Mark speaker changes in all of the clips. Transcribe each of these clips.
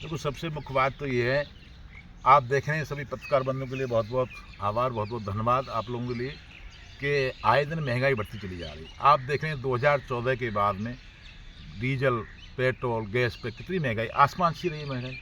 Speaker 1: देखो, सबसे मुख्य बात तो ये है, आप देख रहे हैं सभी पत्रकार बंधुओं के लिए बहुत बहुत आभार, बहुत बहुत धन्यवाद आप लोगों के लिए कि आए दिन महंगाई बढ़ती चली जा रही है। आप देख रहे हैं 2014 के बाद में डीजल, पेट्रोल, गैस पे कितनी महंगाई आसमान छू रही है महंगाई।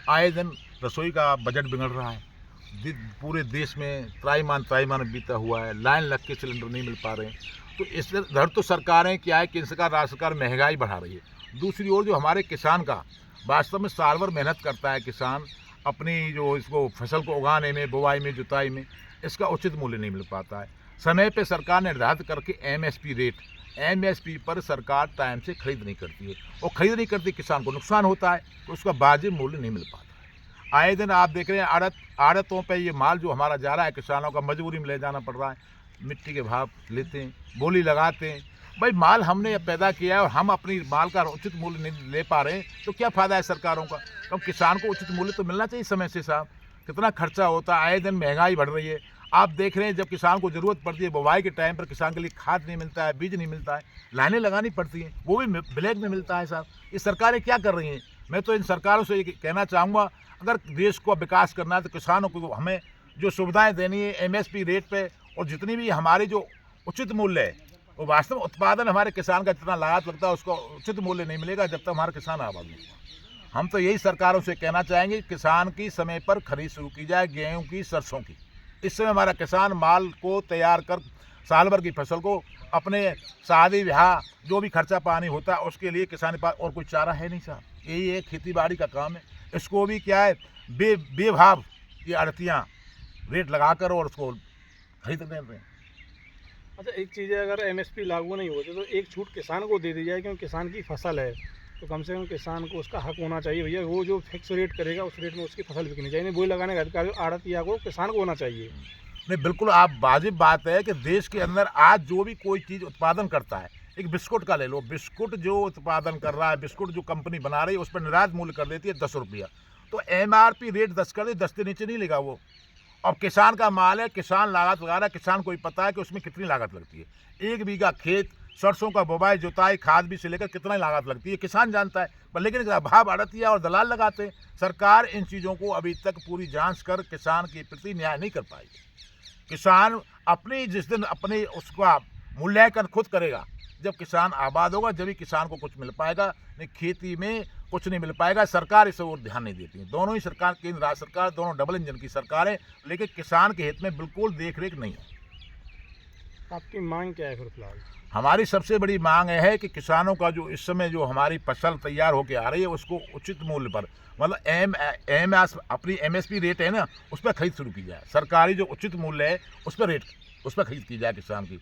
Speaker 1: आए दिन रसोई का बजट बिगड़ रहा है। पूरे देश में त्राईमाम बीता हुआ है, लाइन लग के सिलेंडर नहीं मिल पा रहे हैं। तो इस इधर तो सरकारें क्या है, केंद्र सरकार, राज्य सरकार महंगाई बढ़ा रही है। दूसरी ओर जो हमारे किसान का वास्तव में साल भर मेहनत करता है किसान, अपनी जो इसको फसल को उगाने में, बुवाई में, जुताई में, इसका उचित मूल्य नहीं मिल पाता है। समय पे सरकार ने निर्धारित करके एमएसपी पर सरकार टाइम से खरीद नहीं करती है, और खरीद नहीं करती, किसान को नुकसान होता है, तो उसका वाजिब मूल्य नहीं मिल पाता है। आए दिन आप देख रहे हैं आड़तों पे ये माल जो हमारा जा रहा है, किसानों का मजबूरी में ले जाना पड़ रहा है। मिट्टी के भाव लेते हैं, बोली लगाते हैं। भाई, माल हमने पैदा किया है और हम अपनी माल का उचित मूल्य नहीं ले पा रहे हैं, तो क्या फ़ायदा है सरकारों का। तो किसान को उचित मूल्य तो मिलना चाहिए समय से। साहब, कितना खर्चा होता है, आए दिन महंगाई बढ़ रही है। आप देख रहे हैं जब किसान को ज़रूरत पड़ती है, बुवाई के टाइम पर किसान के लिए खाद नहीं मिलता है, बीज नहीं मिलता है, लाइनें लगानी पड़ती हैं, वो भी ब्लैक में मिलता है। साहब, ये सरकारें क्या कर रही हैं। मैं तो इन सरकारों से ये कहना चाहूँगा, अगर देश को विकास करना है तो किसानों को हमें जो सुविधाएँ देनी है एमएसपी रेट पर, और जितनी भी हमारी जो उचित मूल्य है, वो वास्तव में उत्पादन हमारे किसान का जितना लागत लगता है उसका उचित मूल्य नहीं मिलेगा जब तक हमारा किसान आबाद नहीं होगा। हम तो यही सरकारों से कहना चाहेंगे, किसान की समय पर खरीद शुरू की जाए, गेहूं की, सरसों की। इस समय हमारा किसान माल को तैयार कर साल भर की फसल को अपने शादी ब्याह जो भी खर्चा पानी होता है उसके लिए किसान के पास और कोई चारा है नहीं। साहब, यही है, खेती बाड़ी का काम है। इसको भी क्या है, बेभाव ये आड़तियाँ रेट लगाकर और उसको खरीद रहे हैं।
Speaker 2: अच्छा, एक चीज़ है, अगर एमएसपी लागू नहीं होती तो एक छूट किसान को दे दी जाए, क्योंकि किसान की फसल है, तो कम से कम किसान को उसका हक होना चाहिए। भैया, वो जो फिक्स रेट करेगा उस रेट में उसकी फसल बिकनी चाहिए। बोई लगाने का अधिकार आड़तिया को, किसान को होना चाहिए।
Speaker 1: नहीं, बिल्कुल आप वाजिब बात है कि देश के अंदर आज जो भी कोई चीज़ उत्पादन करता है, एक बिस्कुट का ले लो, बिस्कुट जो उत्पादन कर रहा है, बिस्कुट जो कंपनी बना रही है, उस पर निर्धारित मूल्य कर देती है 10 रुपया। तो एमआरपी रेट 10 कर दे, 10 के नीचे नहीं लेगा वो। अब किसान का माल है, किसान लागत लगा रहा है, किसान को ही पता है कि उसमें कितनी लागत लगती है। 1 बीघा खेत, सरसों का बुवाई, जुताई, खाद भी से लेकर कितना लागत लगती है किसान जानता है, पर लेकिन भाव आड़तिया और दलाल लगाते हैं। सरकार इन चीज़ों को अभी तक पूरी जांच कर किसान के प्रति न्याय नहीं कर पाई। किसान अपनी जिस दिन अपनी उसका मूल्यांकन खुद करेगा, जब किसान आबाद होगा, जब ही किसान को कुछ मिल पाएगा। नहीं, खेती में कुछ नहीं मिल पाएगा। सरकार इस ओर ध्यान नहीं देती है। दोनों ही सरकार, केंद्र राज्य सरकार, दोनों डबल इंजन की सरकार है, लेकिन किसान के हित में बिल्कुल देख रेख नहीं है।
Speaker 2: आपकी मांग क्या है फिर फिलहाल?
Speaker 1: हमारी सबसे बड़ी मांग है कि किसानों का जो इस समय जो हमारी फसल तैयार होकर आ रही है उसको उचित मूल्य पर, मतलब अपनी एमएसपी रेट है ना, उस पर खरीद शुरू की जाए। सरकारी जो उचित मूल्य है उस पर खरीद की जाए किसान की।